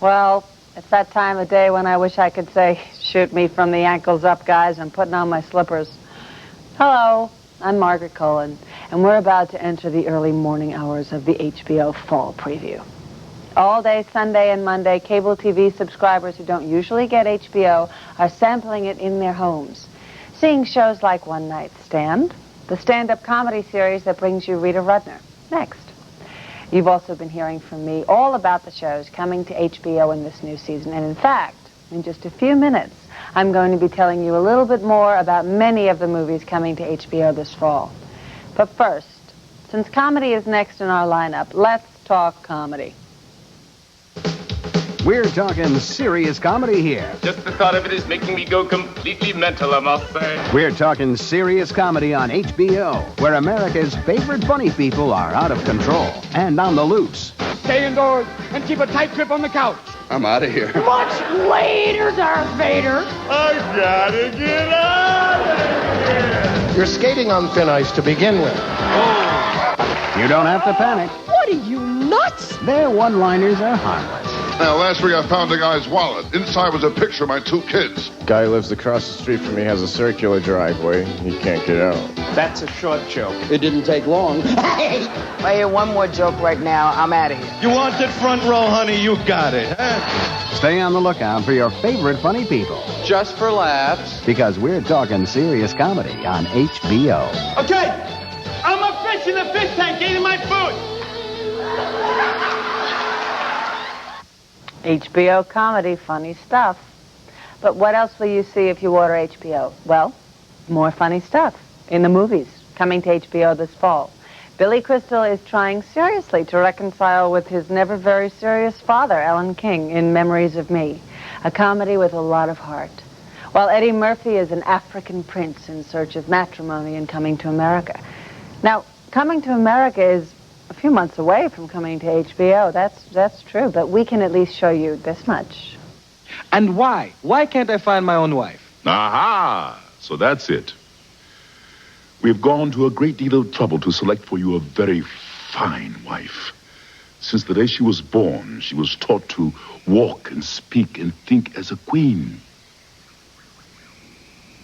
Well, it's that time of day when I wish I could say, shoot me from the ankles up, guys. I'm putting on my slippers. Hello, I'm Margaret Cullen, and we're about to enter the early morning hours of the HBO Fall Preview. All day Sunday and Monday, cable TV subscribers who don't usually get HBO are sampling it in their homes, seeing shows like One Night Stand, the stand-up comedy series that brings you Rita Rudner, next. You've also been hearing from me all about the shows coming to HBO in this new season. And in fact, in just a few minutes, I'm going to be telling you a little bit more about many of the movies coming to HBO this fall. But first, since comedy is next in our lineup, let's talk comedy. We're talking serious comedy here. Just the thought of it is making me go completely mental, I must say. We're talking serious comedy on HBO, where America's favorite funny people are out of control and on the loose. Stay indoors and keep a tight grip on the couch. I'm out of here. Much later, Darth Vader. I gotta get out of here. You're skating on thin ice to begin with. You don't have to panic. What are you, nuts? Their one-liners are harmless. Now, last week I found a guy's wallet. Inside was a picture of my 2 kids. Guy who lives across the street from me has a circular driveway. He can't get out. That's a short joke. It didn't take long. Hey! If I hear one more joke right now, I'm out of here. You wanted front row, honey, you got it. Huh? Stay on the lookout for your favorite funny people. Just for laughs. Because we're talking serious comedy on HBO. Okay, I'm a fish in a fish tank eating my food. HBO comedy, funny stuff. But what else will you see if you order HBO? Well, more funny stuff in the movies coming to HBO this fall. Billy Crystal is trying seriously to reconcile with his never very serious father, Alan King, in Memories of Me, a comedy with a lot of heart. While Eddie Murphy is an African prince in search of matrimony and coming to America. Now, coming to America is a few months away from coming to HBO. That's true, but we can at least show you this much. And why? Why can't I find my own wife? Aha! So that's it. We've gone to a great deal of trouble to select for you a very fine wife. Since the day she was born, she was taught to walk and speak and think as a queen.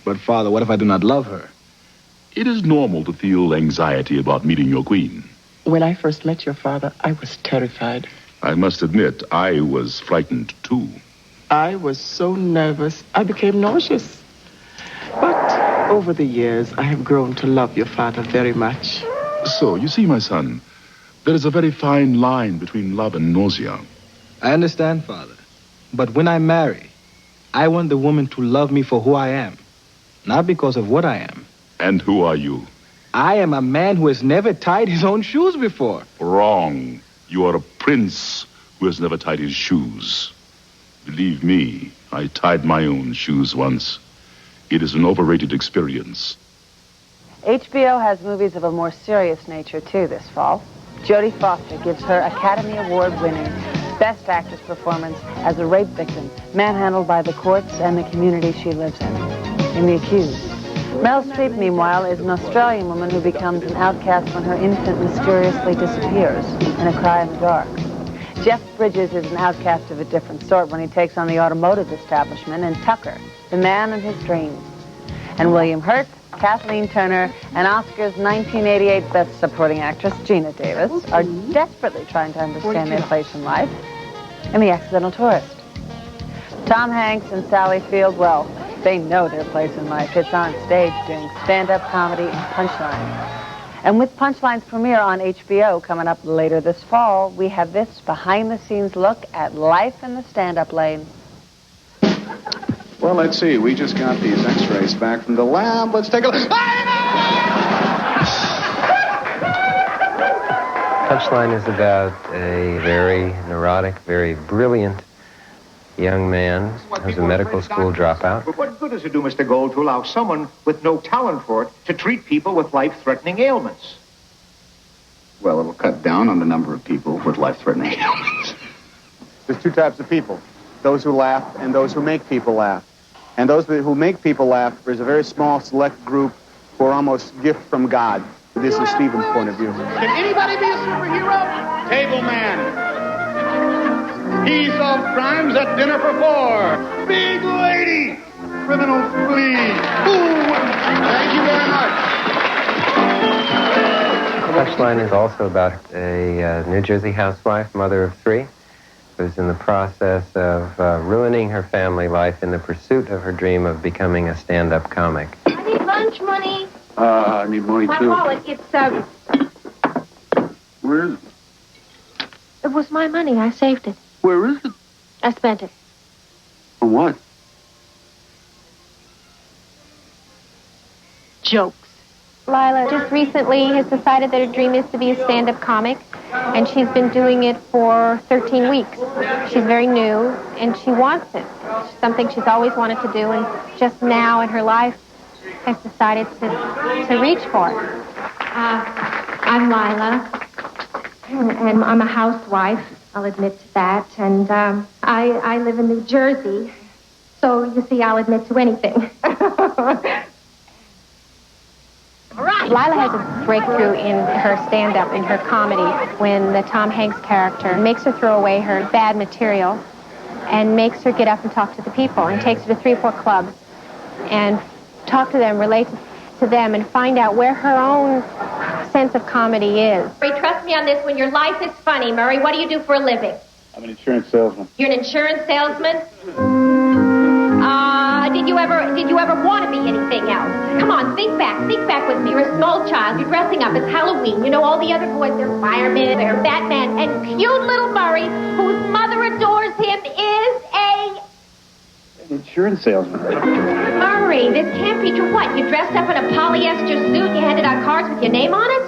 But, Father, what if I do not love her? It is normal to feel anxiety about meeting your queen. When I first met your father, I was terrified. I must admit, I was frightened, too. I was so nervous, I became nauseous. But over the years, I have grown to love your father very much. So, you see, my son, there is a very fine line between love and nausea. I understand, Father. But when I marry, I want the woman to love me for who I am, not because of what I am. And who are you? I am a man who has never tied his own shoes before. Wrong. You are a prince who has never tied his shoes. Believe me, I tied my own shoes once. It is an overrated experience. HBO has movies of a more serious nature, too, this fall. Jodie Foster gives her Academy Award-winning Best Actress performance as a rape victim, manhandled by the courts and the community she lives in The Accused. Mel Streep, meanwhile, is an Australian woman who becomes an outcast when her infant mysteriously disappears in A Cry in the Dark. Jeff Bridges is an outcast of a different sort when he takes on the automotive establishment in Tucker, the man of his dreams. And William Hurt, Kathleen Turner, and Oscar's 1988 Best Supporting Actress, Gina Davis, are desperately trying to understand their place in life in The Accidental Tourist. Tom Hanks and Sally Field, well, they know their place in life. It's on stage doing stand-up comedy and Punchline. And with Punchline's premiere on HBO coming up later this fall, we have this behind-the-scenes look at life in the stand-up lane. Well, let's see. We just got these x-rays back from the lab. Let's take a look. Punchline is about a very neurotic, very brilliant young man who's a medical school dropout. But what good does it do, Mr. Gold, to allow someone with no talent for it to treat people with life-threatening ailments? Well, it'll cut down on the number of people with life-threatening ailments. There's 2 types of people, those who laugh and those who make people laugh. And those who make people laugh, there's a very small select group who are almost gift from God. This is Stephen's point of view. Can anybody be a superhero? Table man. He solved crimes at dinner for four. Big lady. Criminals flee. Thank you very much. Punchline is also about a New Jersey housewife, mother of three, who's in the process of ruining her family life in the pursuit of her dream of becoming a stand-up comic. I need lunch money. I need money, My too. wallet, it's, Where is it? it was my money. I saved it. Where is it? I spent it. On what? Jokes. Lila just recently has decided that her dream is to be a stand-up comic, and she's been doing it for 13 weeks. She's very new, and she wants it. It's something she's always wanted to do, and just now in her life has decided to reach for it. I'm Lila, and I'm a housewife. I'll admit to that, and I live in New Jersey, so you see, I'll admit to anything. Lila has a breakthrough in her stand-up, in her comedy, when the Tom Hanks character makes her throw away her bad material and makes her get up and talk to the people and takes her to 3 or 4 clubs and talk to them, relate to them, and find out where her own sense of comedy is. Murray, trust me on this. When your life is funny, Murray, what do you do for a living? I'm an insurance salesman. You're an insurance salesman? Did you ever want to be anything else? Come on, think back with me. You're a small child, you're dressing up, it's Halloween. You know, all the other boys, they're firemen, they're Batman, and cute little Murray, whose mother adores him, is An insurance salesman. Murray, this can't be true. What, you dressed up in a polyester suit and you handed out cards with your name on it?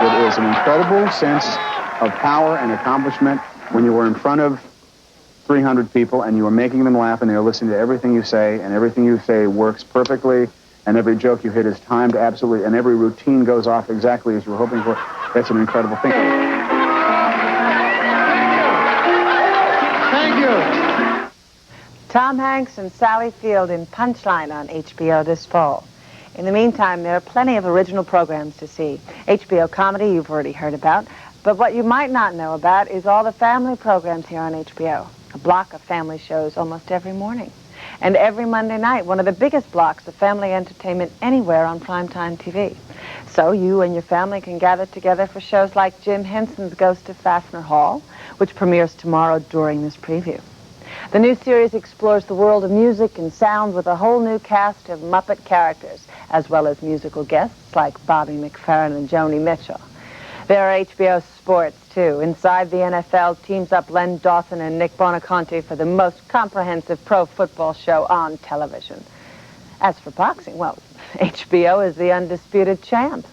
It is an incredible sense of power and accomplishment when you were in front of 300 people and you were making them laugh and they were listening to everything you say, and everything you say works perfectly, and every joke you hit is timed absolutely, and every routine goes off exactly as you were hoping for. That's an incredible thing. Thank you. Tom Hanks and Sally Field in Punchline on HBO this fall. In the meantime, there are plenty of original programs to see. HBO comedy you've already heard about, but what you might not know about is all the family programs here on HBO. A block of family shows almost every morning. And every Monday night, one of the biggest blocks of family entertainment anywhere on primetime TV. So you and your family can gather together for shows like Jim Henson's Ghost of Fastener Hall, which premieres tomorrow during this preview. The new series explores the world of music and sound with a whole new cast of Muppet characters, as well as musical guests like Bobby McFerrin and Joni Mitchell. There are HBO sports, too. Inside the NFL teams up Len Dawson and Nick Bonaconte for the most comprehensive pro football show on television. As for boxing, well, HBO is the undisputed champ.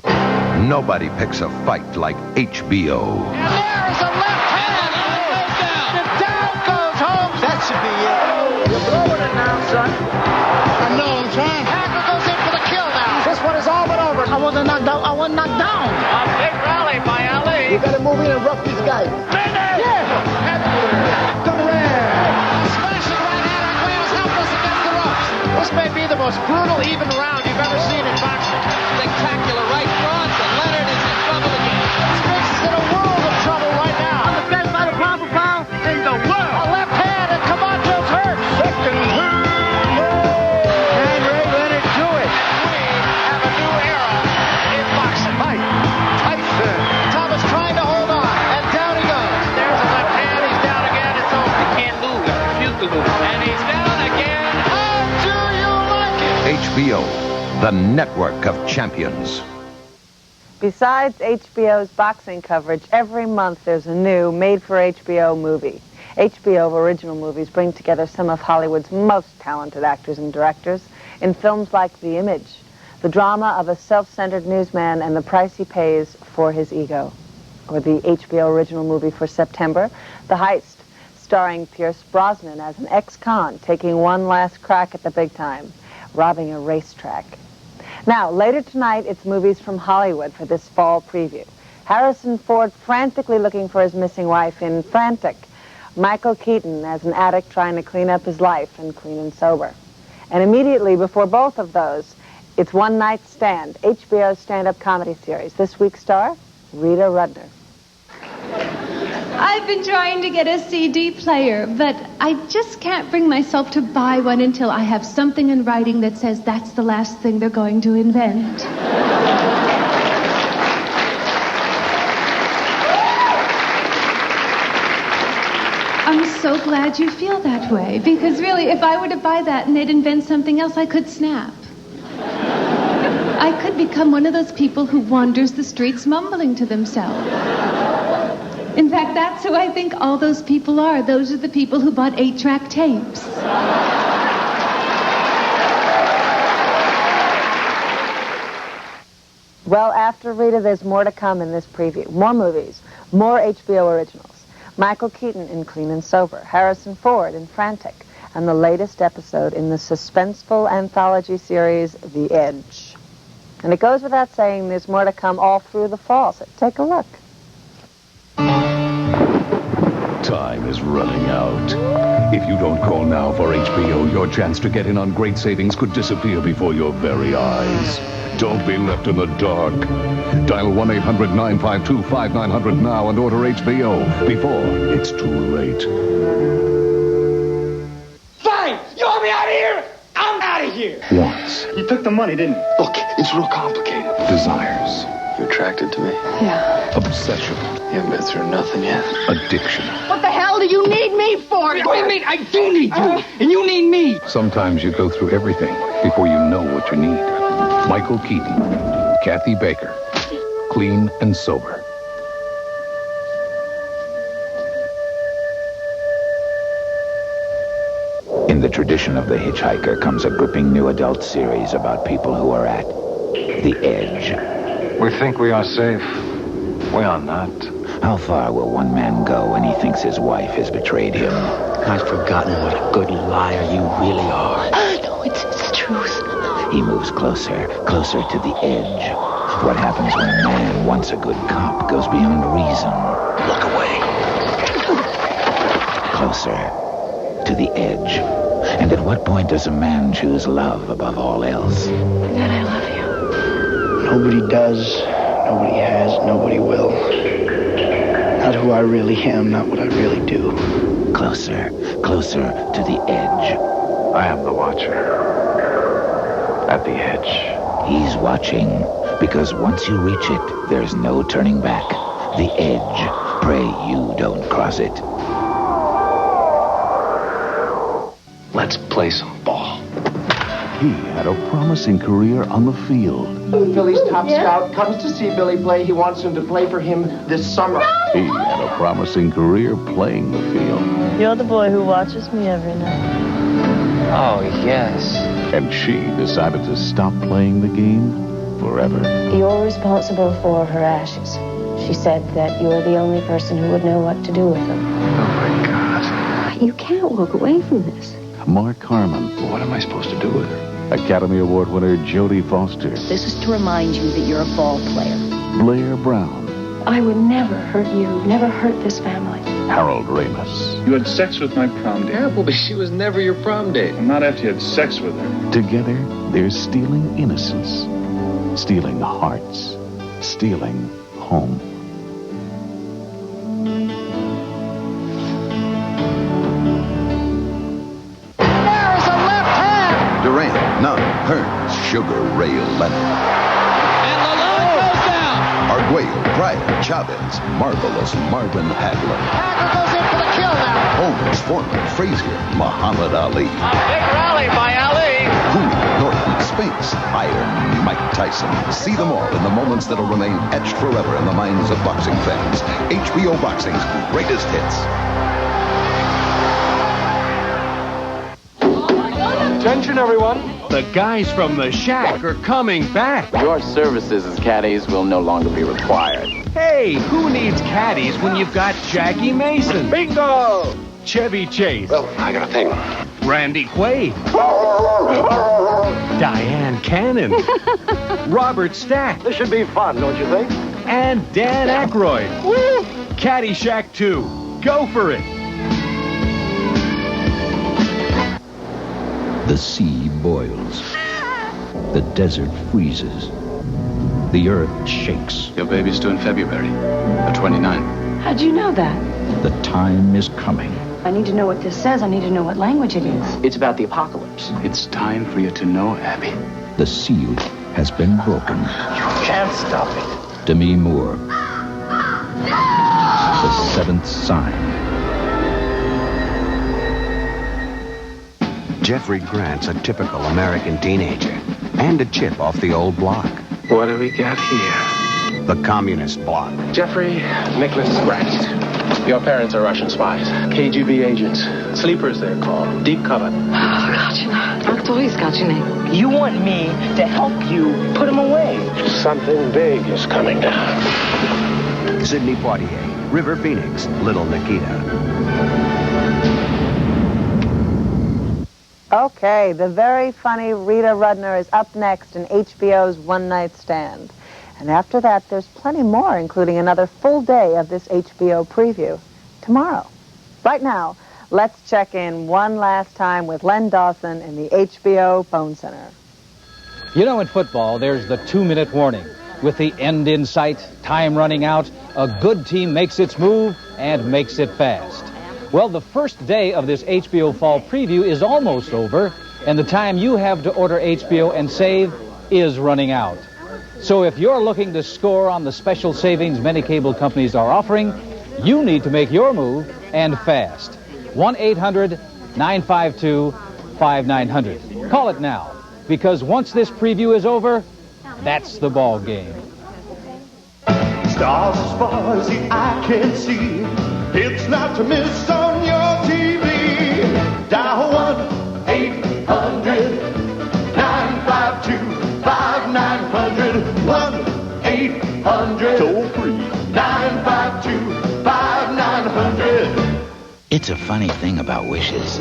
Nobody picks a fight like HBO. And there's a left hand. It goes down. And down goes Holmes. That should be it. You're blowing it now, son. I know, I'm trying. Hacker goes in for the kill now. This one is all but over. I wasn't knocked out. I wasn't knocked down. A big rally by Ali. You got to move in and rough these guys. Finish! Yeah. Smashing right hand. Aguilar's helpless against the ropes. This may be the most brutal, even round you've ever seen in boxing. Spectacular right front, and Leonard is in trouble again. Spence is in a world of trouble right now. I'm the best fighter pound for pound in the world. A left hand, and Camacho's hurt. Second and Ray Leonard do it. We have a new era in boxing. Mike Tyson. Thomas trying to hold on, and down he goes. There's a left hand. He's down again. It's over. He can't lose. He refused to lose. And he's down again. How do you like it? HBO, the network of champions. Besides HBO's boxing coverage, every month there's a new made-for-HBO movie. HBO original movies bring together some of Hollywood's most talented actors and directors in films like The Image, the drama of a self-centered newsman and the price he pays for his ego. Or the HBO original movie for September, The Heist, starring Pierce Brosnan as an ex-con taking one last crack at the big time, robbing a racetrack. Now, later tonight, it's movies from Hollywood for this fall preview. Harrison Ford frantically looking for his missing wife in Frantic. Michael Keaton as an addict trying to clean up his life in Clean and Sober. And immediately before both of those, it's One Night Stand, HBO's stand-up comedy series. This week's star, Rita Rudner. I've been trying to get a CD player, but I just can't bring myself to buy one until I have something in writing that says that's the last thing they're going to invent. I'm so glad you feel that way, because really, if I were to buy that and they'd invent something else, I could snap. I could become one of those people who wanders the streets mumbling to themselves. In fact, that's who I think all those people are. Those are the people who bought 8-track tapes. Well, after Rita, there's more to come in this preview. More movies, more HBO originals. Michael Keaton in Clean and Sober, Harrison Ford in Frantic, and the latest episode in the suspenseful anthology series, The Edge. And it goes without saying there's more to come all through the fall, so take a look. Time is running out. If you don't call now for HBO, your chance to get in on great savings could disappear before your very eyes. Don't be left in the dark. Dial 1-800-952-5900 now and order HBO before it's too late. Fine! You want me out of here? I'm out of here! Once. You took the money, didn't you? Look, it's real complicated. Desires. You attracted to me? Yeah. Obsession. You haven't been through nothing yet. Addiction. What the hell do you need me for? What do you mean? I do need you, and you need me. Sometimes you go through everything before you know what you need. Michael Keaton, Kathy Baker, Clean and Sober. In the tradition of The Hitchhiker comes a gripping new adult series about people who are at the edge. We think we are safe. We are not. How far will one man go when he thinks his wife has betrayed him? I've forgotten what a good liar you really are. No, it's the truth. He moves closer, closer to the edge. What happens when a man, once a good cop, goes beyond reason? Look away. Closer to the edge. And at what point does a man choose love above all else? Dad, I love you. Nobody does, nobody has, nobody will. Not who I really am, not what I really do. Closer, closer to the edge. I am the watcher. At the edge. He's watching, because once you reach it, there's no turning back. The edge. Pray you don't cross it. Let's play some ball. He had a promising career on the field. The Phillies top scout comes to see Billy play. He wants him to play for him this summer. He had a promising career playing the field. You're the boy who watches me every night. Oh, yes. And she decided to stop playing the game forever. You're responsible for her ashes. She said that you're the only person who would know what to do with them. Oh, my God. You can't walk away from this. Mark Harmon. What am I supposed to do with her? Academy Award winner Jodie Foster. This is to remind you that you're a ball player. Blair Brown. I would never hurt you, never hurt this family. Harold Ramis. You had sex with my prom date. Yeah, but she was never your prom date. Well, not after you had sex with her. Together, they're stealing innocence, stealing hearts, stealing home. There's a left hand. Durant, Nunn, Hearns, Sugar Ray Leonard. And the line goes down. Arguello, Pryor, Chavez, Marvelous Marvin Hagler. Hagler goes in for the kill now. Holmes, Foreman, Frazier, Muhammad Ali. A big rally by Ali. Cooley, Norton, Spinks, Iron Mike Tyson. See them all in the moments that'll remain etched forever in the minds of boxing fans. HBO Boxing's greatest hits. Attention, everyone. The guys from the Shack are coming back. Your services as caddies will no longer be required. Hey, who needs caddies when you've got Jackie Mason? Bingo! Chevy Chase. Well, I got a thing. Randy Quaid. Diane Cannon. Robert Stack. This should be fun, don't you think? And Dan Aykroyd. Woo! Caddyshack 2. Go for it. The sea boils. The desert freezes. The earth shakes. Your baby's due in February, the 29th. How'd you know that? The time is coming. I need to know what this says. I need to know what language it is. It's about the apocalypse. It's time for you to know, Abby. The seal has been broken. You can't stop it. Demi Moore. The seventh sign. Jeffrey Grant's a typical American teenager and a chip off the old block. What do we got here? The communist bloc. Jeffrey Nicholas Grant. Your parents are Russian spies. KGB agents. Sleepers, they're called. Deep cover. You want me to help you put them away. Something big is coming down. Sidney Poitier, River Phoenix, Little Nikita. Okay, the very funny Rita Rudner is up next in HBO's One Night Stand. And after that, there's plenty more, including another full day of this HBO preview tomorrow. Right now, let's check in one last time with Len Dawson in the HBO Phone Center. You know, in football, there's the 2-minute warning. With the end in sight, time running out, a good team makes its move and makes it fast. Well, the first day of this HBO Fall preview is almost over, and the time you have to order HBO and save is running out. So if you're looking to score on the special savings many cable companies are offering, you need to make your move, and fast. 1-800-952-5900. Call it now, because once this preview is over, that's the ball game. Stars as far as the eye can see. It's not to miss on your TV. Dial 1-800-952-5900. 1-800 toll free 952-5900. It's a funny thing about wishes.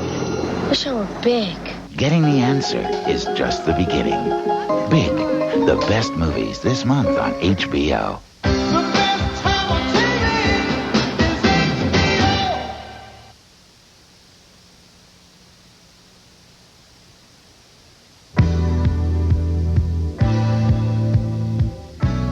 Wish I were big. Getting the answer is just the beginning. Big, the best movies this month on HBO.